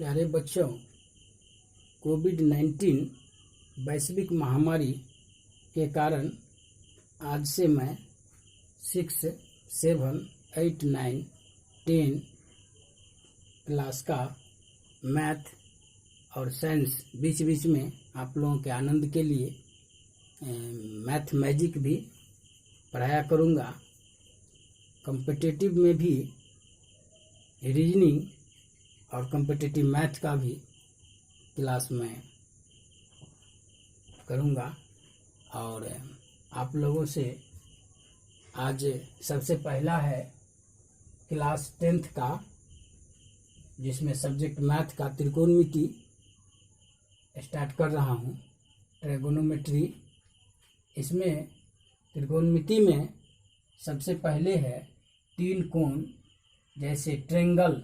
प्यारे बच्चों, कोविड-19 वैश्विक महामारी के कारण आज से मैं 6, 7, 8, 9, 10 क्लास का मैथ और साइंस बीच बीच में आप लोगों के आनंद के लिए मैथ मैजिक भी पढ़ाया करूँगा। कॉम्पिटिटिव में भी रीजनिंग और कॉम्पिटिटिव मैथ का भी क्लास में करूँगा। और आप लोगों से आज सबसे पहला है क्लास 10th का, जिसमें सब्जेक्ट मैथ का त्रिकोणमिति स्टार्ट कर रहा हूँ, ट्रिगोनोमेट्री। इसमें त्रिकोणमिति में सबसे पहले है 3 कोण, जैसे ट्रायंगल,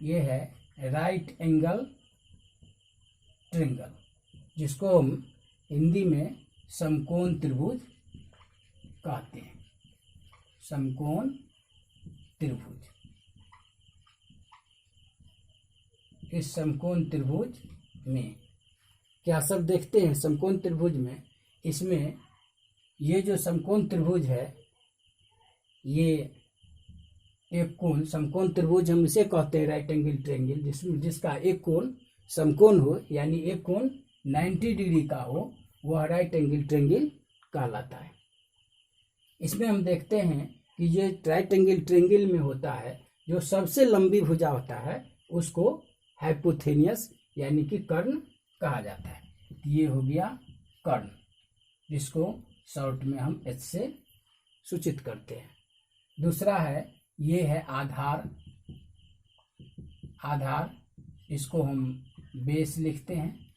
ये है राइट एंगल ट्रायंगल, जिसको हम हिंदी में समकोण त्रिभुज कहते हैं। समकोण त्रिभुज, इस समकोण त्रिभुज में क्या सब देखते हैं? समकोण त्रिभुज में इसमें ये जो समकोण त्रिभुज है, ये एक कोण समकोण त्रिभुज हम इसे कहते हैं राइट एंगल ट्रायंगल, जिसका एक कोण समकोण हो, यानी एक कोण 90 डिग्री का हो, वह राइट एंगल ट्रायंगल कहलाता है। इसमें हम देखते हैं कि ये राइट एंगल ट्रायंगल में होता है, जो सबसे लंबी भुजा होता है उसको हाइपोथेनियस यानी कि कर्ण कहा जाता है। ये हो गया कर्ण, जिसको शॉर्ट में हम एच से सूचित करते हैं। दूसरा है, ये है आधार। आधार, इसको हम बेस लिखते हैं।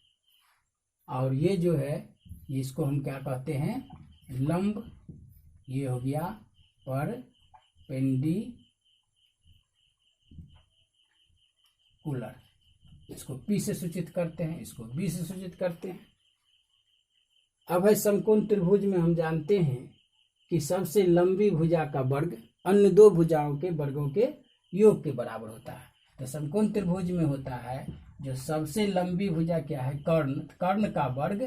और ये जो है, इसको हम क्या कहते हैं? लंब। ये हो गया परपेंडिकुलर, इसको P से सूचित करते हैं, इसको B से सूचित करते हैं। अब है समकोण त्रिभुज में हम जानते हैं कि सबसे लंबी भुजा का वर्ग अन्य दो भुजाओं के वर्गों के योग के बराबर होता है। तो समकोण त्रिभुज में होता है जो सबसे लंबी भुजा क्या है? कर्ण। कर्ण का वर्ग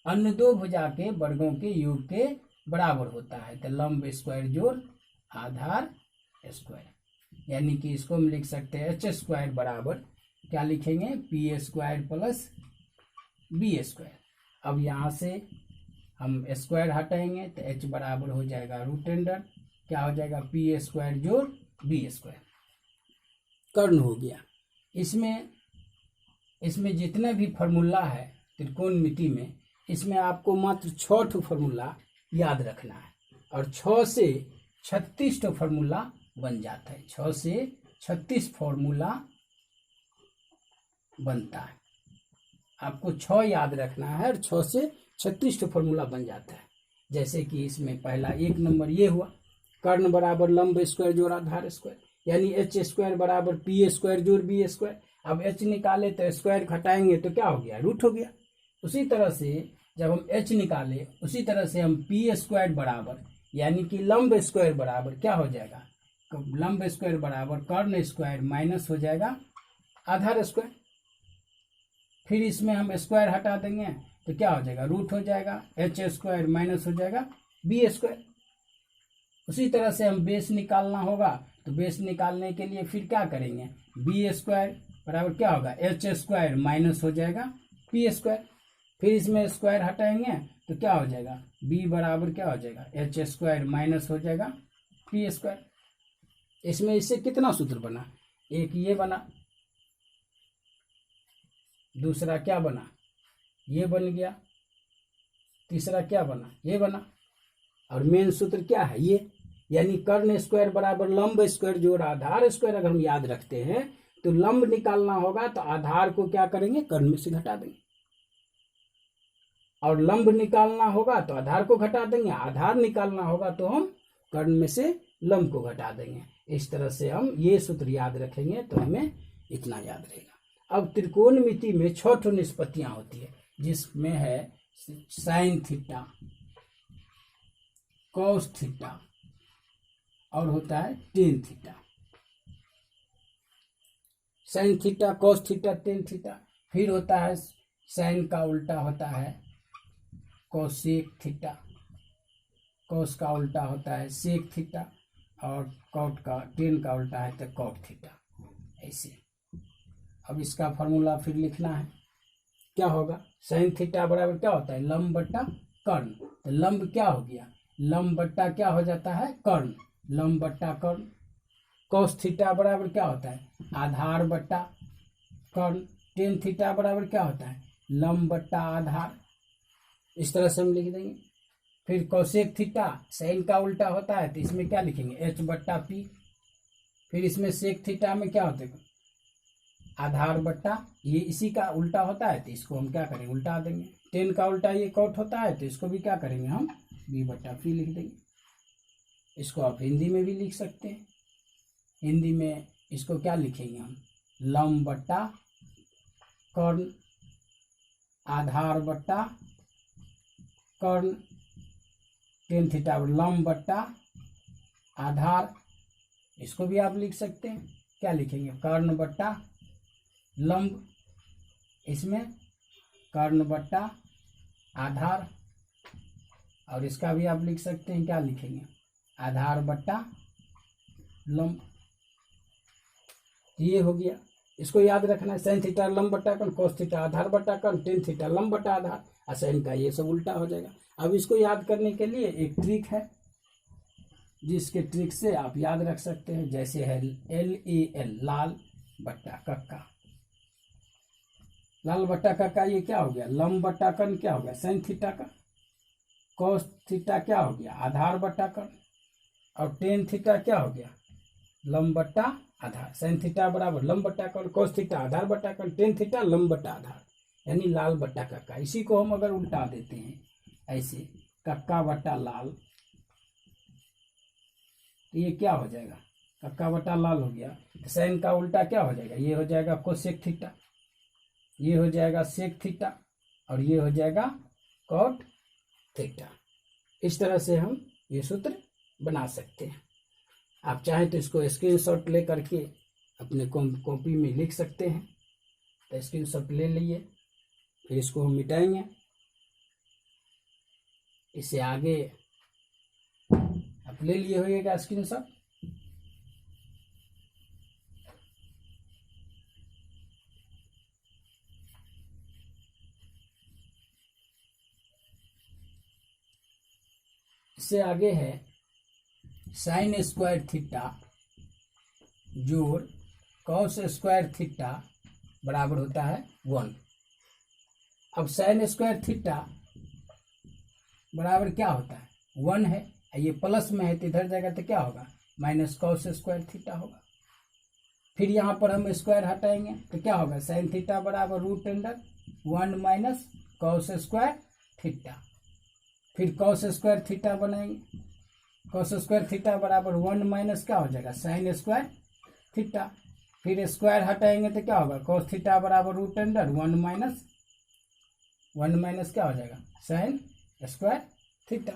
अन्य दो भुजा के वर्गों के योग के बराबर होता है। तो लंब स्क्वायर जोड़ आधार स्क्वायर, यानी कि इसको हम लिख सकते हैं एच स्क्वायर बराबर क्या लिखेंगे? P square plus b square. अब यहाँ से हम स्क्वायर हटाएंगे तो एच बराबर हो जाएगा रूट अंडर क्या हो जाएगा? पी स्क्वायर जोड़ बी स्क्वायर। कर्ण हो गया। इसमें जितना भी फार्मूला है त्रिकोणमिति में, इसमें आपको मात्र 6 फार्मूला याद रखना है, और 6 से 36 फार्मूला बन जाता है। 6 से 36 फार्मूला बनता है। आपको 6 याद रखना है और 6 से 36 फार्मूला बन जाता है। जैसे कि इसमें पहला 1 नंबर ये हुआ, कर्ण बराबर लंब स्क्वायर जोड़ आधार स्क्वायर, यानी एच स्क्वायर बराबर पी स्क्वायर जोड़ बी स्क्वायर। अब एच निकाले तो स्क्वायर घटाएंगे तो क्या हो गया? रूट हो गया। उसी तरह से जब हम एच निकाले, उसी तरह से हम पी स्क्वायर बराबर यानी कि लंब स्क्वायर बराबर क्या हो जाएगा? लंब स्क्वायर बराबर कर्ण स्क्वायर माइनस हो जाएगा आधार स्क्वायर। फिर इसमें हम स्क्वायर हटा देंगे तो क्या हो जाएगा? रूट हो जाएगा। एच स्क्वायर माइनस हो जाएगा बी स्क्वायर। उसी तरह से हम बेस निकालना होगा, तो बेस निकालने के लिए फिर क्या करेंगे? बी स्क्वायर बराबर क्या होगा? एच स्क्वायर माइनस हो जाएगा पी स्क्वायर। फिर इसमें स्क्वायर हटाएंगे तो क्या हो जाएगा? बी बराबर क्या हो जाएगा? एच स्क्वायर माइनस हो जाएगा पी स्क्वायर। इसमें इससे कितना सूत्र बना? एक ये बना, दूसरा क्या बना? ये बन गया, तीसरा क्या बना? ये बना। और मेन सूत्र क्या है? ये, यानी कर्ण स्क्वायर बराबर लंब स्क्वायर जोड़ आधार स्क्वायर। अगर हम याद रखते हैं तो लंब निकालना होगा तो आधार को क्या करेंगे? कर्ण में से घटा देंगे, और लंब निकालना होगा तो आधार को घटा देंगे। आधार निकालना होगा तो हम कर्ण में से लंब को घटा देंगे। इस तरह से हम ये सूत्र याद रखेंगे तो हमें इतना याद रहेगा। अब त्रिकोणमिति में 6 निष्पत्तियां होती है, जिसमें है साइन थीटा, कॉस थीटा और होता है tan theta. Sine theta, cos theta, tan theta. फिर होता है साइन का उल्टा होता है कोसेक थीटा, कॉस का उल्टा होता है सेक थीटा, और कॉट का, टेन का उल्टा है तो कॉट थीटा। ऐसे अब इसका फॉर्मूला फिर लिखना है, क्या होगा, साइन थीटा बराबर क्या होता है, लंब बट्टा कर्ण। तो लंब क्या हो गया, लंब बट्टा क्या हो जाता है, कर्ण, लंब बट्टा कर्ण। कॉस थीटा बराबर क्या होता है, आधार बट्टा कर्ण। टेन थीटा बराबर क्या होता है, लंब बट्टा आधार। इस तरह से हम लिख देंगे। फिर कोसेक थीटा साइन का उल्टा होता है तो इसमें क्या लिखेंगे, एच बट्टा पी। फिर इसमें सेक थीटा में क्या होता है, आधार बट्टा, ये इसी का उल्टा होता है तो इसको हम क्या करेंगे, उल्टा देंगे। टेन का उल्टा ये कॉट होता है तो इसको भी क्या करेंगे, हम बी बट्टा पी लिख देंगे। इसको आप हिंदी में भी लिख सकते हैं। हिंदी में इसको क्या लिखेंगे हम, लंब बट्टा कर्ण, आधार बट्टा कर्ण, टेन थीटा लंब बट्टा आधार। इसको भी आप लिख सकते हैं, क्या लिखेंगे, कर्ण बट्टा लंब, इसमें कर्ण बट्टा आधार। और इसका भी आप लिख सकते हैं, क्या लिखेंगे, आधार बट्टा लंब। ये हो गया, इसको याद रखना है, साइन थीटा लंब बट्टा कर्ण, कॉस थीटा आधार बट्टा कर्ण, टेन थीटा लंब बट्टा आधार, और साइन का ये सब उल्टा हो जाएगा। अब इसको याद करने के लिए एक ट्रिक है, जिसके ट्रिक से आप याद रख सकते हैं। जैसे है LAL, लाल बट्टा कक्का, लाल बट्टा कक्का, ये क्या हो गया, लंब बट्टा कर्ण क्या हो गया, साइन थीटा का, कॉस थीटा क्या हो गया, आधार बट्टा कर्ण, और टेन थीटा क्या हो गया, लंब बट्टा आधार। साइन थीटा बराबर लंब बट्टा कर्ण, कॉस थीटा आधार बट्टा कर्ण, टेन थीटा लंब बट्टा आधार, यानी लाल बट्टा कक्का। इसी को हम अगर उल्टा देते हैं ऐसे, कक्का बट्टा लाल, तो ये क्या हो जाएगा, कक्का बट्टा लाल हो गया। साइन का उल्टा क्या हो जाएगा, ये हो जाएगा कोसेक थीटा, ये हो जाएगा सेक थीटा, और ये हो जाएगा कॉट थीटा। इस तरह से हम ये सूत्र बना सकते हैं। आप चाहें तो इसको स्क्रीनशॉट ले करके अपने कॉपी में लिख सकते हैं, तो स्क्रीनशॉट ले लिए। फिर इसको हम मिटाएंगे, इससे आगे आप ले लिए होइएगा स्क्रीनशॉट। इससे आगे है साइन स्क्वायर थीटा जोड़ कॉस स्क्वायर थीटा बराबर होता है 1। अब साइन स्क्वायर थीटा बराबर क्या होता है, 1 है, ये प्लस में है तो इधर जाएगा तो क्या होगा, माइनस कॉस स्क्वायर थीटा होगा। फिर यहाँ पर हम स्क्वायर हटाएंगे तो क्या होगा, साइन थीटा बराबर √1 माइनस कॉस स्क्वायर थीटा। फिर कॉस स्क्वायर थीटा बनाएंगे, कॉस स्क्वायर थीटा बराबर 1 माइनस क्या हो जाएगा, साइन स्क्वायर थीटा। फिर स्क्वायर हटाएंगे तो क्या होगा, कॉस थीटा बराबर √1 माइनस 1 माइनस क्या हो जाएगा, साइन स्क्वायर थीटा।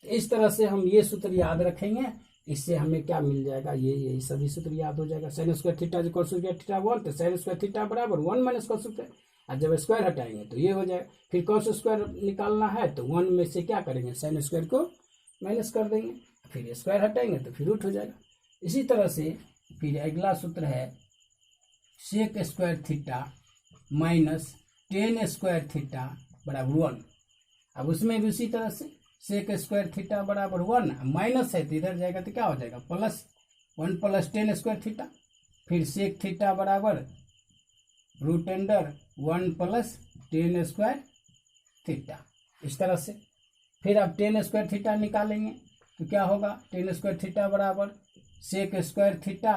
इस तरह से हम ये सूत्र याद रखेंगे, इससे हमें क्या मिल जाएगा, यही सभी सूत्र याद हो जाएगा। साइन स्क्वायर थीटा जो कॉस स्क्वायर थीटा 1, तो साइन स्क्वायर थीटा बराबर 1 माइनस कॉस स्क्वायर, और जब स्क्वायर हटाएंगे तो ये हो जाएगा। फिर कॉस स्क्वायर निकालना है तो 1 में से क्या करेंगे, साइन स्क्वायर को माइनस कर देंगे, फिर स्क्वायर हटाएंगे तो फिर रूट हो जाएगा। इसी तरह से फिर अगला सूत्र है sec square theta minus tan square theta बराबर 1। अब उसमें भी उसी तरह से सेक स्क्वायर थीटा बराबर 1, माइनस है तो इधर जाएगा तो क्या हो जाएगा, plus 1 plus ten square theta. फिर सेक थीटा बराबर √1 प्लस टेन स्क्वायर थीटा। इस तरह से फिर आप टेन स्क्वायर थीटा निकालेंगे तो क्या होगा, टेन स्क्वायर थीटा बराबर सेक स्क्वायर थीटा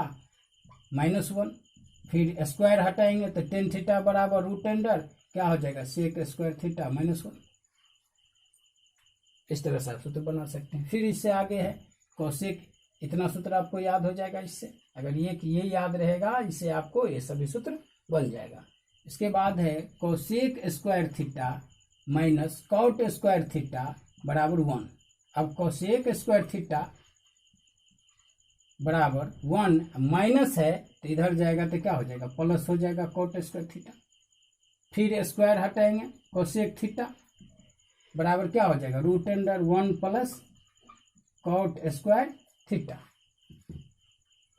-1। फिर स्क्वायर हटाएंगे तो टेन थीटा बराबर √, क्या हो जाएगा, सेक स्क्वायर थीटा -1। इस तरह से आप सूत्र बना सकते हैं। फिर इससे आगे है कोसेक, इतना सूत्र आपको याद हो जाएगा इससे। अगर ये याद रहेगा, इससे आपको ये सभी सूत्र बन जाएगा। इसके बाद है cosec square theta minus cot square theta बराबर 1। अब कोसेक स्क्वायर थीटा बराबर 1 माइनस है तो इधर जाएगा तो क्या हो जाएगा, प्लस हो जाएगा कॉट स्क्वायर थीटा। फिर स्क्वायर हटाएंगे, कोसेक थीटा बराबर क्या हो जाएगा, √1 प्लस कॉट स्क्वायर थीटा।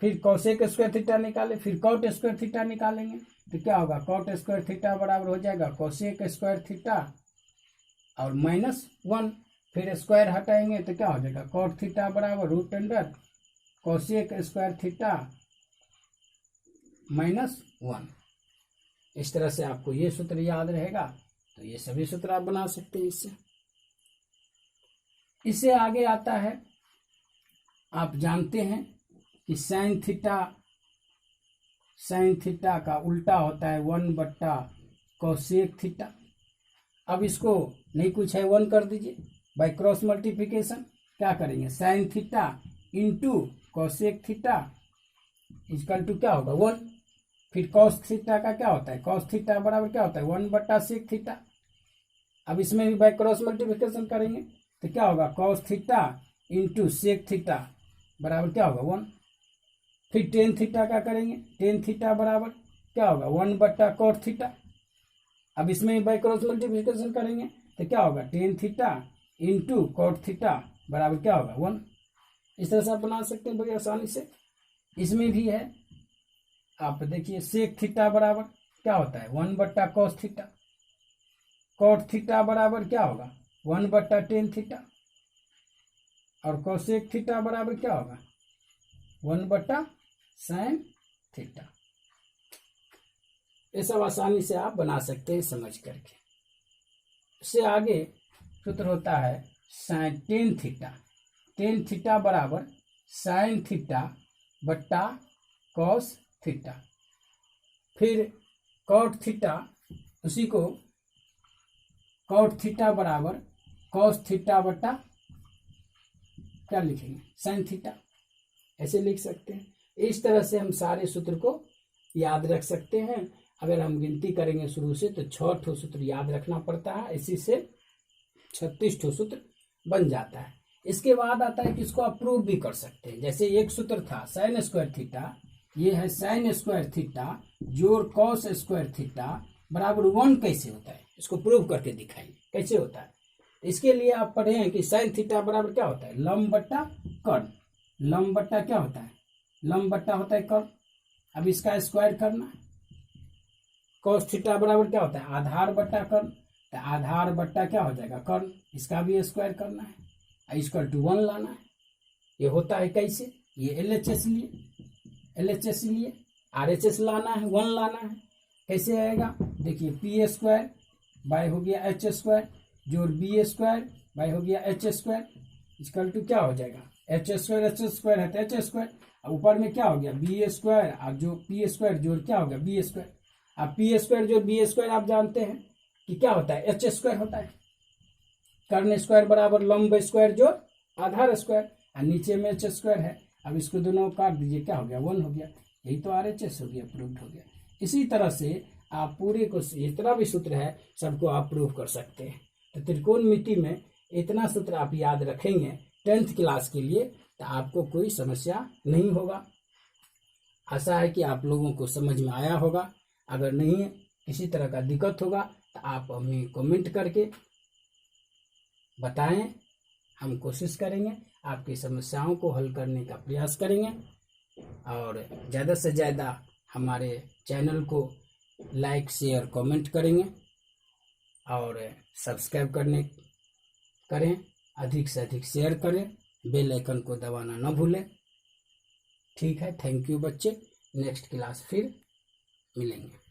फिर कोसेक स्क्वायर थीटा निकाले, फिर कॉट स्क्वायर थीटा निकालेंगे तो क्या होगा, कॉट स्क्वायर थीटा बराबर हो जाएगा कोसेक स्क्वायर थीटा और -1। फिर स्क्वायर हटाएंगे तो क्या हो जाएगा, कॉट थीटा बराबर √, कोसेक स्क्वायर थीटा -1। इस तरह से आपको ये सूत्र याद रहेगा, तो ये सभी सूत्र आप बना सकते हैं इससे। इससे आगे आता है, आप जानते हैं कि साइन थीटा का उल्टा होता है 1/कोसेक थीटा। अब इसको नहीं कुछ है 1 कर दीजिए, बाय क्रॉस मल्टीप्लिकेशन क्या करेंगे, sine theta into cosec theta equal to क्या होगा 1। फिर कॉस थीटा का क्या होता है, कॉस थीटा बराबर क्या होता है 1/सेक थीटा। अब इसमें भी बाय क्रॉस मल्टीप्लिकेशन करेंगे तो क्या होगा, cos theta into sec theta बराबर क्या होगा 1। फिर टेन थीटा का करेंगे, टेन थीटा बराबर क्या होगा 1/कॉट थीटा। अब इसमें भी बाय क्रॉस मल्टीप्लिकेशन करेंगे तो क्या होगा, tan theta into cot theta बराबर क्या होगा 1। इस तरह से आप बना सकते हैं बड़ी आसानी से। इसमें भी है, आप देखिए सेक थीटा बराबर क्या होता है 1/कॉस थीटा। कॉट थीटा बराबर क्या होगा 1/टेन थीटा और कोसेक थीटा बराबर क्या होगा 1/साइन थीटा। ये सब आसानी से आप बना सकते हैं समझ करके। इससे आगे सूत्र होता है sin tan theta. Tan theta बराबर साइन थीटा बट्टा कॉस थीटा। फिर कॉट थीटा, उसी को कॉट थीटा बराबर कॉस थीटा बट्टा क्या लिखेंगे, साइन थीटा, ऐसे लिख सकते हैं। इस तरह से हम सारे सूत्र को याद रख सकते हैं। अगर हम गिनती करेंगे शुरू से तो 6 ठो सूत्र याद रखना पड़ता है, इसी से 36 ठो सूत्र बन जाता है। इसके बाद आता है कि इसको आप प्रूव भी कर सकते हैं। जैसे एक सूत्र था साइन स्क्वायर थीटा, ये है साइन स्क्वायर थीटा जोड़ कॉस स्क्वायर थीटा बराबर 1 कैसे होता है, इसको प्रूव करके दिखाइए कैसे होता है। इसके लिए आप पढ़े हैं कि साइन थीटा बराबर क्या होता है, लंब बट्टा कर्ण। लंब बट्टा क्या होता है, लंब बट्टा होता है कर्ण। अब इसका स्क्वायर करना है। कॉस थीटा बराबर क्या होता है, आधार बट्टा कर्ण, तो आधार बट्टा क्या हो जाएगा कर्ण, इसका भी स्क्वायर करना है, इक्वल टू 1 लाना है। ये होता है कैसे, ये LHS लिए RHS लाना है, 1 लाना है। कैसे आएगा, देखिए p² बाय हो गया h² जोड़ b² बाय हो गया h² इक्वल टू क्या हो जाएगा, h² है तो h², ऊपर में क्या हो गया b² और जो p² जोड़ क्या हो गया b²। अब p² जोड़ b² आप जानते हैं कि क्या होता है, h² होता है। कर्ण स्क्वायर बराबर लंब स्क्वायर जोड़ आधार स्क्वायर, और नीचे में h² है। अब इसको दोनों काट दीजिए, क्या हो गया 1 हो गया। यही तो RHS हो गया, प्रूव्ड हो गया। इसी तरह से आप पूरे को जितना भी सूत्र है सबको आप प्रूव कर सकते हैं। तो त्रिकोणमिति में इतना सूत्र आप याद रखेंगे 10th क्लास के लिए तो आपको कोई समस्या नहीं होगा। आशा है कि आप लोगों को समझ में आया होगा। अगर नहीं किसी तरह का दिक्कत होगा तो आप हमें कमेंट करके बताएं, हम कोशिश करेंगे आपकी समस्याओं को हल करने का प्रयास करेंगे। और ज़्यादा से ज़्यादा हमारे चैनल को लाइक शेयर कमेंट करेंगे और सब्सक्राइब करें, अधिक से अधिक शेयर करें, बेल आइकन को दबाना न भूलें। ठीक है, थैंक यू बच्चे। नेक्स्ट क्लास फिर मिलेंगे।